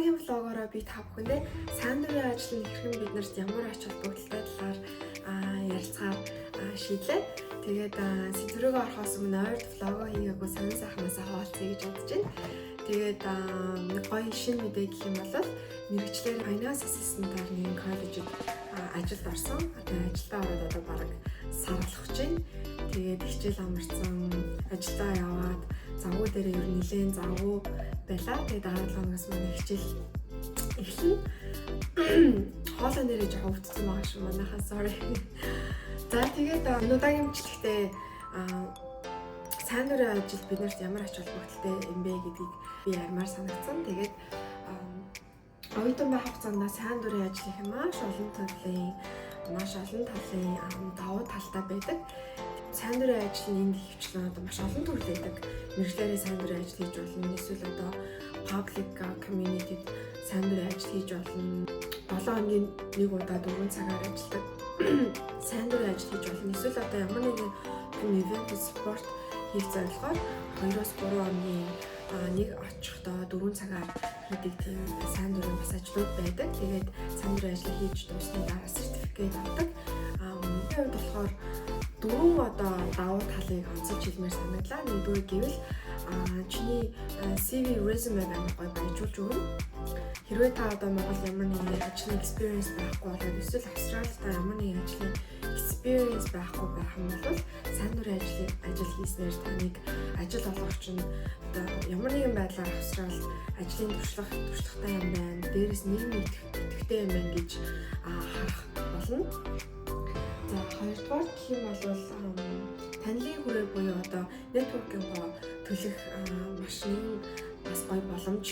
Удаагийн влогоороо би та бүхэндээ сайн дурын ажил нь хэрхэн биднэрт ямар ач холбогдолтой талаар ярилцахаар шийдлээ. Тэгээд сэдврөөгөө орохоос өмнө ойрд влогоо хийгээгүй сонир сайхнаас хаваалцъя гэж бодож байна. Тэгээд нэг гоё шинэ мэдээ гэх юм бол мэргэжлэр finance assistant-аар нэг коллежид ажилд орсон. Тэгээд ажилдаа ороод одоо бараг сар болох гэж байна. Тэгээд хичээл амарсан, ажилдаа яваад завгүй дээр ер нь нэлээд завгүй байлаа. Тэгээд дараа 7 хоногоос манай хичээл эхэлнэ. Хоолой нэрээ жоохон өвдсөн байгаа шүү манайхаа, sorry. За тэгээд энэ удаагийн мэдлэгтээ сайн дурын ажил биднэрт ямар ач холбогдолтой юм бэ гэдгийг би ярмаар санагдсан. Тэгээд оюутан байх хугацаанд сайн дурын ажлын маш олон талын давуу талтай байдаг. Сайн дурын ажил нь энд хөвчлэн одоо маш олон төрөл байдаг. Мэргэжлэрээ сайн дурын ажил хийж болно. Эсвэл одоо public community-д сайн дурын ажил хийж болно. 7 хоногийн нэг удаа 4 цагаар ажилладаг сайн дурын ажил хийж болно. Эсвэл одоо ямар нэгэн event support хийх зорилгоор 2-3 хоногийн нэг очихдоо 4 цагаар хийдэг тийм сайн дурын бас ажлууд байдаг. Тэгээд сайн дурын ажил хийж дуусны дараа сертификат авдаг. Хувьд болохоор 4 одоо давуу талыг онцолж хэлмээр санагдлаа. Нэгдүгээр гэвэл чиний CV resume амар гоё баяжуулж өгнө. Хэрвээ та одоо Монгол ямар нэгэн ажлын experience байхгүй болоод эсвэл Австралид ямар нэгэн ажлын experience байхгүй байх юм бол сайн дурын ажил хийснээр таныг ажил олгогч нь одоо ямар нэгэн байдлаар Австралид ажлын туршлагатай юм байна. Дээрээс нийгмийн идэвхтэй юм байна гэж харах болно. За хоёрдугаар гэх юм бол танилын хүрээ буюу одоо networking-гоо төлөх маш нэгэн бас гоё боломж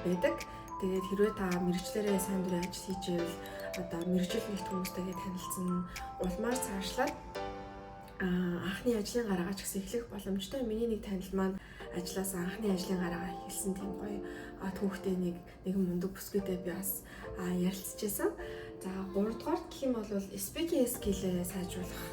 байдаг. Тэгээд хэрвээ та мэргэжлэрээ сайн дурын ажил хийж ивэл одоо мэргэжил нэгт хүмүүстэйгээ танилцсан, улмаар цаашлаад анхны ажлын гараагаа ч гэсэн эхлэх боломжтой. Миний нэг танил маань ажлаас анхны ажлын гараагаа эхэлсэн тийм гоё түүхтэй нэгэн мундаг бүсгүйтэй би бас ярилцчихсан. За 3 дугаар гэх юм бол speaking skill-ээ сайжруулах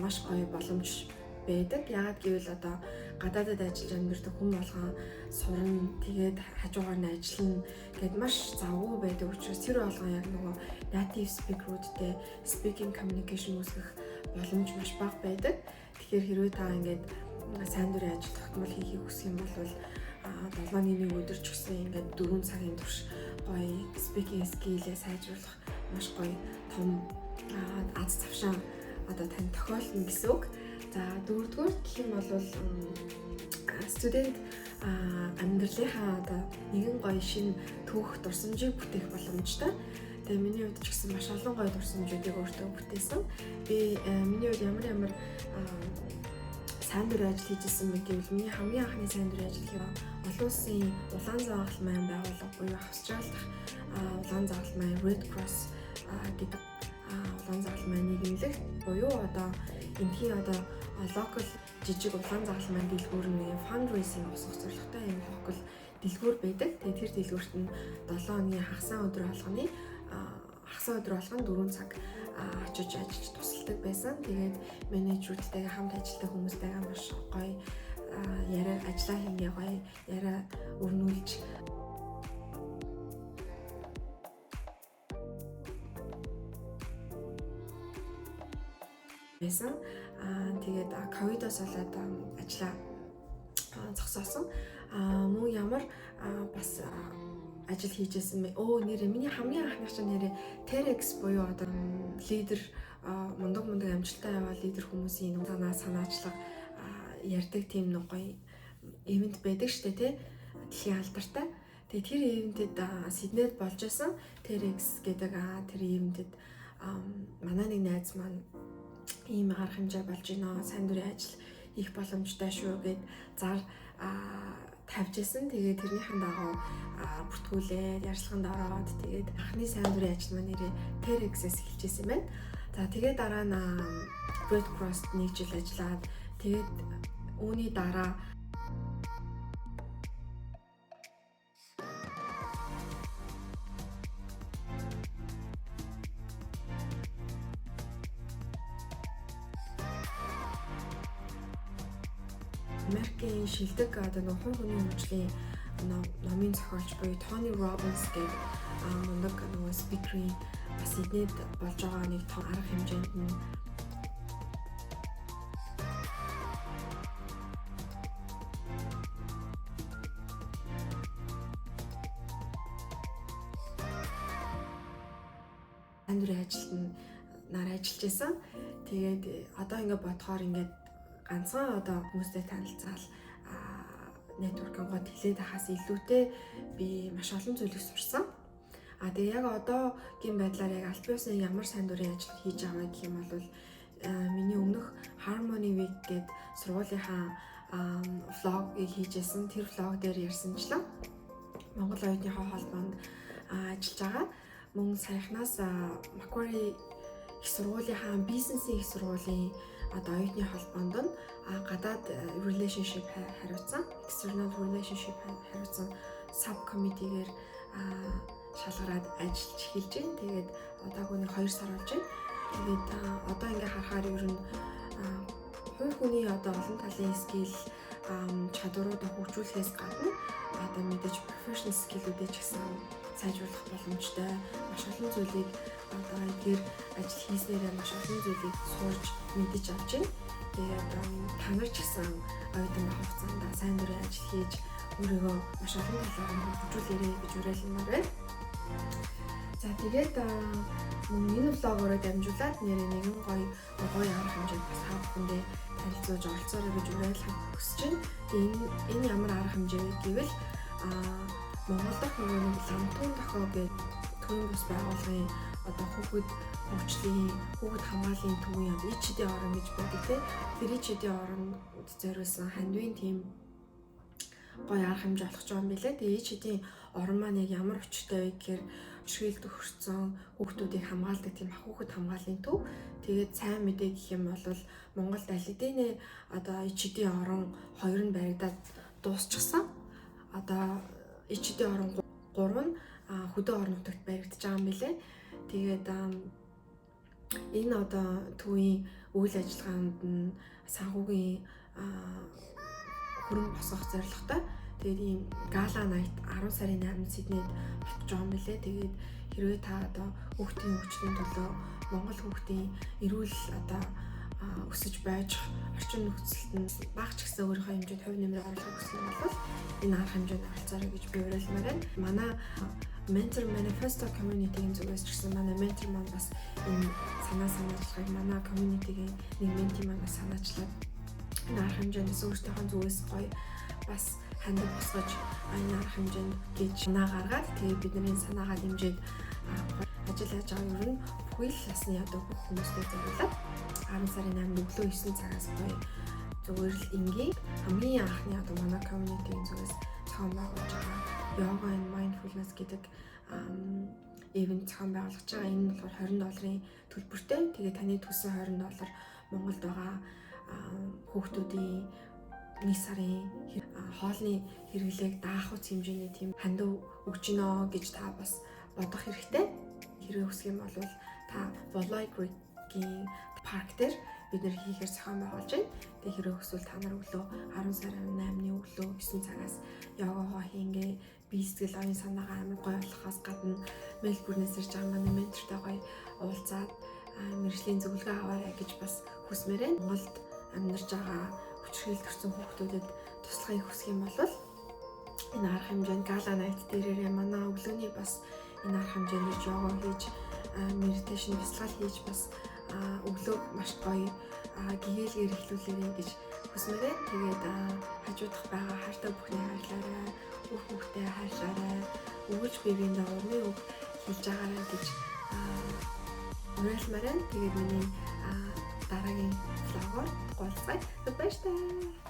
маш гоё боломж байдаг. Яагаад гэвэл одоо гадаадад ажиллаж амьдардаг хүн болгон сурна, тэгээд хажуугаар нь ажиллана гэд маш завгүй байдаг учраас тэр болгон яг нөгөө native speaker-уудтэй speaking communication үүсгэх боломж маш бага байдаг. Тэгэхээр хэрвээ та ингээд сайн дурын ажил тогтмол хийхийг хүсэх юм бол 7-ны нэг өдөр ч гэсэн ингээд 4 цагийн турш гоё speaking skill-ээ сайжруулах маш гоё том аз завшаан одоо тань тохиолно гэсэн үг. За 4-р гэх юм бол студент амьдралынхаа одоо нэгэн гоё шинэ түүх дурсамжийг бүтээх боломжтой. Тэгээ миний хувьд ч гэсэн маш олон гоё дурсамжуудыг өөртөө бүтээсэн. Би миний хувьд ямар сайн дурын ажил хийжсэн бэ гэвэл миний хамгийн анхны сайн дурын ажил гэвэл олон улсын улаан зоогол маань байгууллага буюу Австралид улаан зоогол маань Red Cross гэдэг улаан зоогол маань нийгэмлэгт буюу одоо энэхийн одоо local жижиг улаан зоогол маань дэлгүүр нэг fundraising босгох зорилготой юм local дэлгүүр байдаг. Тэгээ тэр дэлгүүрт нь 7 хоногийн хагас өдөр болгон 4 цаг очиж ажиллаж тусалдаг байсан. Тэгээд менежерүүдтэйгээ хамт ажилладаг хүмүүстэйгээ маш гоё яриа ажиллаа хийгээ гоё яриа өрнүүлж байсан. Тэгээд ковидоос болоод ажиллаа зогсоосон. Мөн ямар бас ажил хийжсэн бэ? Миний хамгийн анхных чинь нэрээ TEDx буюу одоо лидер мундаг амжилттай яваа лидер хүмүүсийн санаачлага ярьдаг тийм нэг гоё ивент байдаг шүү дээ, тий? Дэлхийн алдартай. Тэгээ тэр ивентэд Сиднейд болж байсан TEDx гэдэг тэр ивентэд манай нэг найз маань ийм арга хэмжээ болж байна. Сайн дурын ажил хийх боломжтой шүү гэд зар тавьж исэн. Тэгээд тэрнийхэн дагуу бүртгүүлээд ярилцлаганд ороод тэгээд анхны сайн дурын ажил маань нэрээ TEDx-ээс эхэлж исэн юм байна. За тэгээд дараа нь Red Cross-д 1 жил ажиллаад тэгээд үүний дараа Америкийн шилдэг одоо нэг хувь хүний хөгжлийн номын зохиолч буюу Tony Robbins гэдэг мундаг нөгөө спикерийн бас эднэд болж байгаа нэг том арга хэмжээнд нь сайн дурын ажилд нь нар ажиллаж байсан. Тэгээд одоо ингээд бодохоор ингээд ганцхан одоо хүмүүстэй танилцаал network-ын гот хэлээд хахаас илүүтэй би маш олон зүйлийг сурсан. Тэгээ яг одоогийн байдлаар яг аль биесны ямар сайн дурын ажил хийж байгаа гэх юм бол миний өмнөх Harmony Week гэдэг сургуулийнхаа влогийг хийжсэн. Тэр влог дээр ярьсанчлан Монгол оюутныхаа холбоонд ажиллаж байгаа. Мөн саяхнаас Macquarie их сургуулийнхаа бизнесийн их сургуулийн оюутны холбоонд нь гадаад relationship хариуцсан, external relationship хариуцсан subcommittee-гээр шалгараад ажиллаж эхэлж байна. Тэгээд одоогүй 2 сар болж байна. Тэгээд одоо ингээ харахаар ер нь хувь хүний олон талын skill чадваруудаа хөгжүүлэхээс гадна мэдээж professional skill-үүдээ ч гэсэн сайжруулах боломжтой. Маш олон зүйлийг эдгээр ажил хийснээрээ маш олон зүйлийг сурж мэдэж авч байна. Тэгээд та нар ч гэсэн оюутан байх хугацаанд сайн дурын ажил хийж өөрийгөө маш олон талаар хөгжүүлээрэй гэж уриалмаар байна. За тэгээд энэ влогоор дамжуулаад нэр нэгэн гоё арга хэмжээнд бас та бүхэндээ танилцуулж оролцоорой гэж уриалах хүсэж байна. Тэгээд энэ ямар арга хэмжээ вэ гэвэл Монгол дахь нэг ламтун дохоо гэдэг төрийн бус байгууллагын хүүхэд хөгжлийн хүүхэд хамгааллын төвийн ичдэ орон гэж байдаг тийм. Тэр ичдэ оронд зориулсан хандвийн тийм гоё арга хэмжээ олгож байгаа юм билээ. Тэгээ ичдийн орон маань яг ямар өчтэй вэ гэхээр шилд өгсөн хүүхдүүдийг хамгаалдаг тийм хүүхэд хамгааллын төв. Тэгээд сайн мэдээ гэх юм бол Монголд аль хэдийн ичдийн орон 2 нь баригдаад дуусчихсан. ичдэ орон 3 нь хөдөө орон нутагт баригдаж байгаа юм билээ. Тэгээд энэ төвийн үйл ажиллагаанд нь санхүүгийн хөрөнгө босгох зорилготой. Тэгээд ийм гала найт 10 сарын 8-нд Сиднейд болчих байгаа юм билээ. Тэгээд хэрвээ та хүүхдийн хөгжлийн төлөө Монгол хүүхдийн эрүүл өсөж байж орчин нөхцөлд нь багч гэсэн өөрийнхөө хэмжээнд хувь нэмрээ оруулах гэсэн бол энэ арга хэмжээнд оролцоорой гэж би уриалмаар байна. Манай Mentor Manifesto community-ийн зүгээс ч гэсэн манай ментор маань бас энэ санаачлагыг манай community-ийн нэг менти маань санаачлаад энэ арга хэмжээндээс өөртөөхөө зүгээс гоё бас хандаж босгож энэ арга хэмжээнд гэж санаа гаргаад тэгээд бидний санаагаа дэмжиж ажил хийж байгаа юм. Бүхэл насны бүх хүмүүстэй зориулаад 10 сарын 8-нд өглөө 9 цагаас гоё зүгээр л ингийн хамгийн анхны манай community-ийн зүгээс зохион байгуулж байгаа yoga and mindfulness гэдэг event зохион байгуулж байгаа. Энэ нь болохоор $20 төлбөртэй. Тэгээд таны төлсөн $20 Монголд байгаа хүүхдүүдийн 1 сарын хоолны хэрэглээг даах үс хэмжээний тийм хандив өгч гинэ гэж та бас бодох хэрэгтэй. Хэрвээ хүсэх юм бол та Boloi Creek-ийн парк дээр бид нэр хийхээр зохион байгуулж байна. Тэгээ хэрвээ хүсвэл та нар өглөө 10 сарын 8-ны өглөө 9 цагаас йогагоо хийнгээ. Би сэтгэл оюун санаагаа амар гоё болохоос гадна Мельбурнээс ирж байгаа манай ментортой гоё уулзаад мэргэжлийн зөвлөгөө аваарай гэж бас хүсмээр байна. Монголд амьдарч байгаа хүчрхийлэл төрсэн хүүхдүүдэд туслахыг хүсэх юм бол энэ арга хэмжээнд гала найт дээрээ манай өглөөний бас энэ арга хэмжээнд йога хийж медитейшн бясалгал хийж бас өглөөг маш гоё гэгээлгээр эхлүүлээрэй гэж хүсмээр байна. Тэгээд хажуудах байгаа хайртай бүхний хайрлаарай, бүх хүүхдээ хайрлаарай, өгүүлж бивэндээ урмын үг хэлж байгаарай гэж уриалмаар байна. Тэгээд миний дараагийн влогоор уулзъя. Баярлалаа.